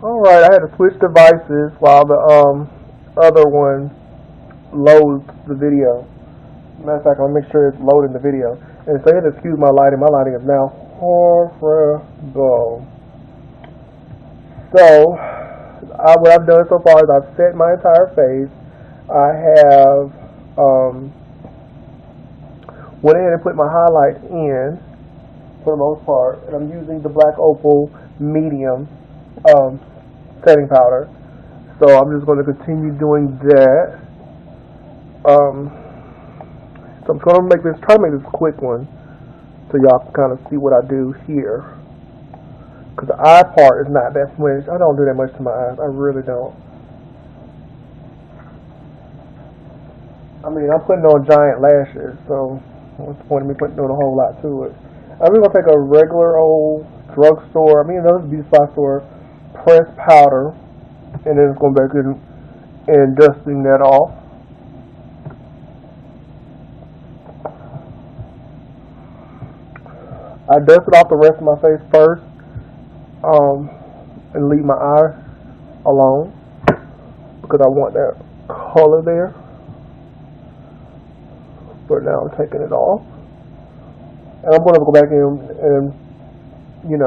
Alright, I had to switch devices while the other one loads the video. Matter of fact, I'll make sure it's loading the video. And so you have to excuse my lighting. My lighting is now horrible. So, what I've done so far is I've set my entire face. I have went ahead and put my highlights in for the most part, and I'm using the Black Opal medium setting powder. So I'm just going to continue doing that. So I'm going to try to make this a quick one, so y'all can kind of see what I do here. Because the eye part is not that much. I don't do that much to my eyes. I really don't. I mean, I'm putting on giant lashes, so what's the point of me doing a whole lot to it? I'm just going to take a regular old drugstore, another beauty supply store, pressed powder, and then it's going back in and dusting that off. I dusted off the rest of my face first, and leave my eye alone because I want that color there. But now I'm taking it off, and I'm going to go back in and, if you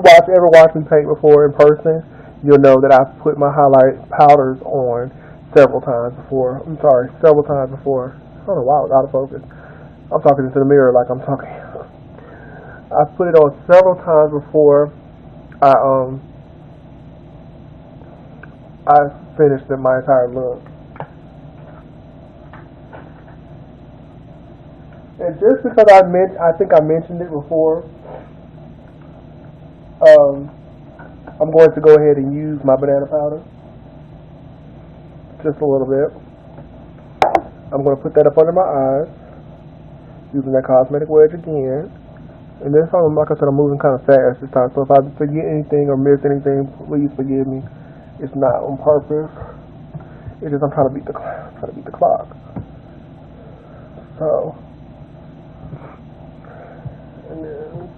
ever watch me paint before in person, you'll know that I've put my highlight powders on several times before. Several times before. I don't know why I was out of focus. I'm talking into the mirror like I'm talking. I put it on several times before I finished my entire look. And just because I think I mentioned it before, I'm going to go ahead and use my banana powder. Just a little bit. I'm going to put that up under my eyes, using that cosmetic wedge again. And this time, like I said, I'm moving kind of fast this time. So if I forget anything or miss anything, please forgive me. It's not on purpose. It's just I'm trying to beat the clock. So, and then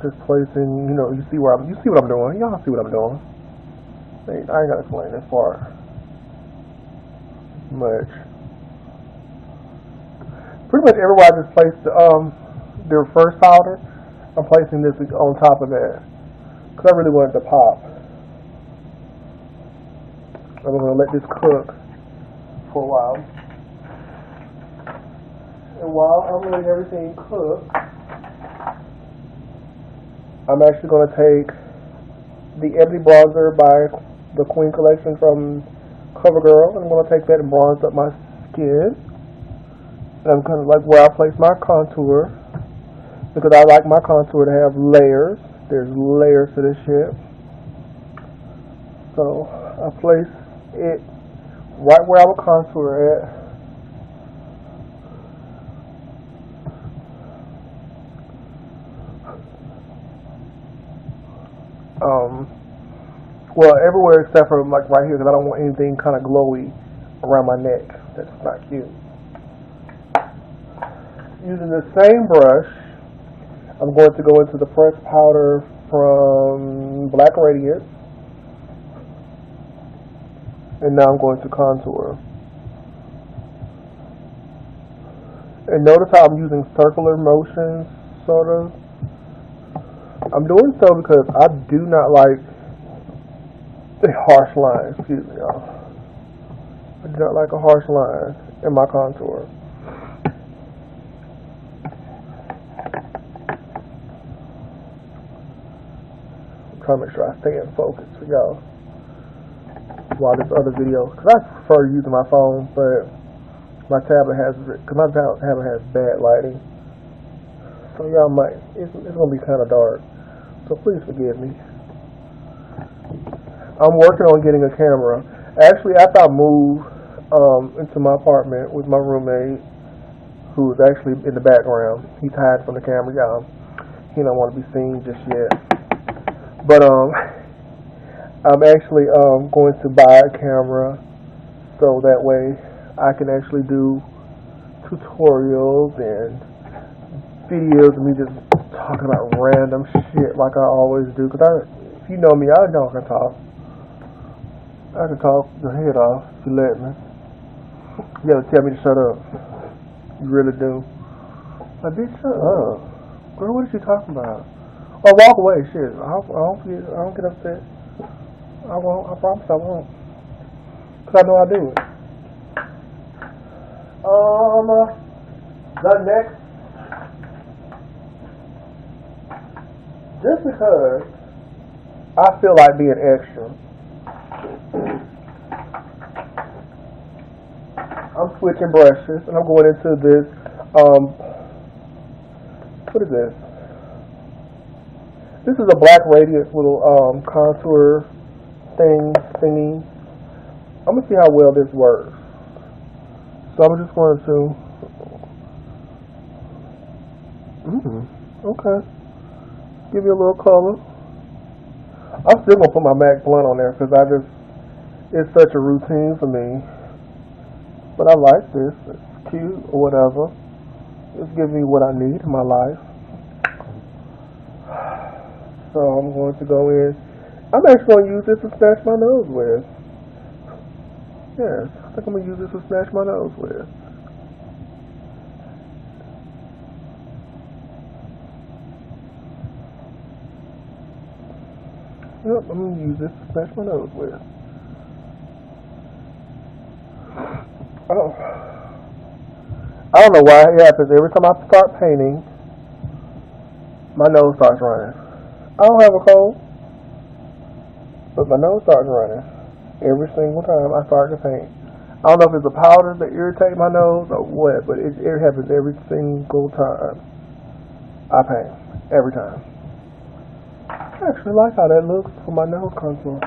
just placing, you see what I'm doing. Y'all see what I'm doing. I ain't gotta explain this part much. Pretty much everywhere I just placed the first powder, I'm placing this on top of that because I really want it to pop. I'm gonna let this cook for a while, and while I'm letting everything cook, I'm actually going to take the Ebony Bronzer by the Queen Collection from CoverGirl, and I'm going to take that and bronze up my skin. And I'm kind of like where I place my contour, because I like my contour to have layers. There's layers to this shit. So I place it right where I would contour at. Well, everywhere except for like right here, because I don't want anything kind of glowy around my neck. That's not cute. Using the same brush, I'm going to go into the pressed powder from Black Radiance, and now I'm going to contour. And notice how I'm using circular motions, sort of. I'm doing so because I do not like a harsh line. Excuse me, y'all. I do not like a harsh line in my contour. I'm trying to make sure I stay in focus for y'all while this other video, because I prefer using my phone, but my tablet has bad lighting, so y'all it's gonna be kind of dark. So please forgive me. I'm working on getting a camera. Actually, after I moved into my apartment with my roommate, who is actually in the background, he's hiding from the camera, y'all. he don't want to be seen just yet. But I'm actually going to buy a camera so that way I can actually do tutorials and videos of me just talking about random shit like I always do. Cause if you know me, I know I can talk. I can talk your head off if you let me. You gotta tell me to shut up. You really do. Like, bitch, shut up. Girl, what is she talking about? Or walk away, shit. I don't get upset. I won't. I promise I won't. Cause I know I do it. The next, just because I feel like being extra, I'm switching brushes and I'm going into this. What is this? This is a black radiant little contour thingy. I'm gonna see how well this works. So I'm just going to. Okay. Give you a little color. I'm still gonna put my MAC blunt on there because it's such a routine for me. But I like this. It's cute or whatever. It's giving me what I need in my life. So I'm going to go in. I'm actually going to use this to snatch my nose with. Yes, I think I'm going to use this to snatch my nose with. Yep, I'm going to use this to snatch my nose with. I don't know why it happens. Every time I start painting, my nose starts running. I don't have a cold, but my nose starts running every single time I start to paint. I don't know if it's the powder that irritates my nose or what, but it happens every single time I paint. Every time. I actually like how that looks for my nose contour.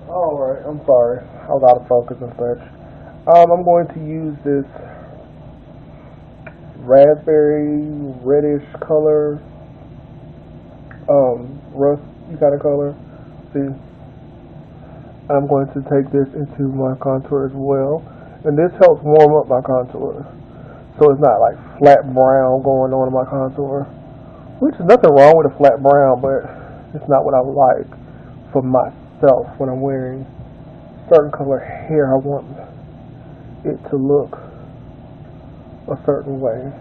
Alright, I'm sorry. I was out of focus and such. I'm going to use this raspberry reddish color, rusty kind of color. See? I'm going to take this into my contour as well. And this helps warm up my contour. So it's not like flat brown going on in my contour. Which is nothing wrong with a flat brown, but it's not what I like for myself when I'm wearing certain color hair. I want it to look a certain way.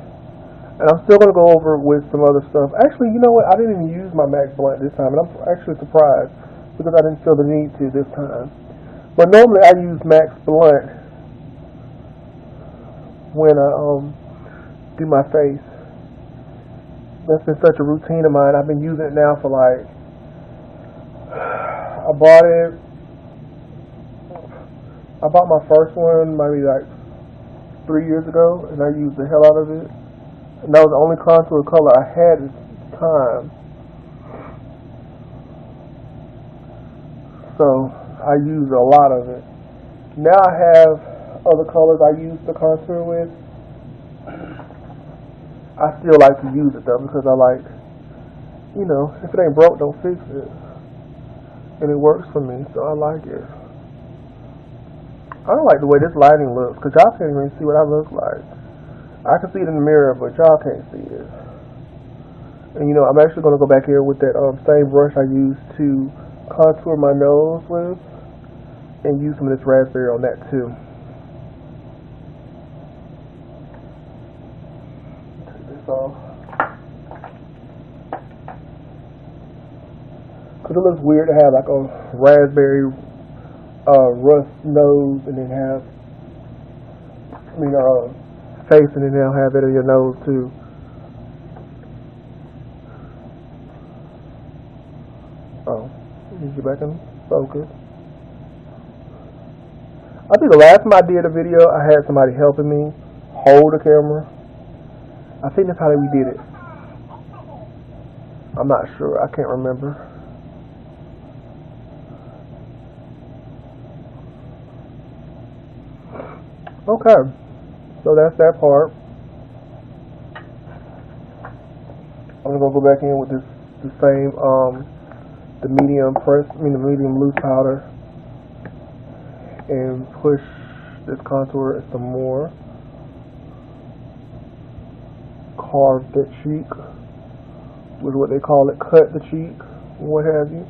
And I'm still going to go over with some other stuff. Actually, you know what? I didn't even use my MAC blunt this time. And I'm actually surprised because I didn't feel the need to this time. But normally I use MAC blunt when I do my face. That's been such a routine of mine. I've been using it now for like, I bought my first one maybe like 3 years ago, and I used the hell out of it. And that was the only contour color I had at the time. So I used a lot of it. Now I have other colors I use to contour with. I still like to use it though because I like, you know, if it ain't broke, don't fix it. And it works for me, so I like it. I don't like the way this lighting looks because y'all can't even see what I look like. I can see it in the mirror, but y'all can't see it. And you know, I'm actually going to go back here with that same brush I used to contour my nose with and use some of this raspberry on that too. Because it looks weird to have like a raspberry rust nose and then have, face and then they'll have it in your nose too. Oh, let me get back in focus. I think the last time I did a video, I had somebody helping me hold the camera. I think that's how we did it. I'm not sure. I can't remember. Okay. So that's that part. I'm gonna go back in with the same the medium the medium loose powder, and push this contour some more. Carve the cheek, with what they call it, cut the cheek, what have you.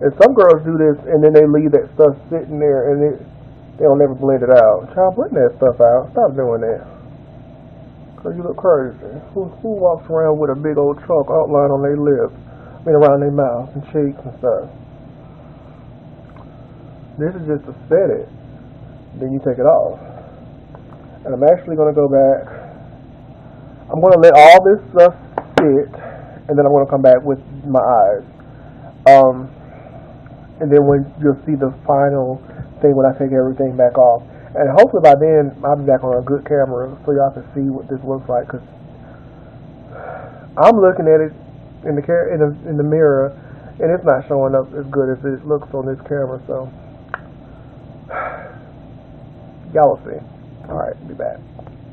And some girls do this and then they leave that stuff sitting there and they don't never blend it out. Child, blend that stuff out. Stop doing that. Cause you look crazy. Who walks around with a big old chalk outline on their lips, around their mouth and cheeks and stuff? This is just to set it. Then you take it off. And I'm actually going to go back. I'm going to let all this stuff sit, and then I'm going to come back with my eyes. And then when you'll see the final thing when I take everything back off. And hopefully by then I'll be back on a good camera so y'all can see what this looks like. Cause I'm looking at it in the mirror, and it's not showing up as good as it looks on this camera. So y'all will see. All right, be back.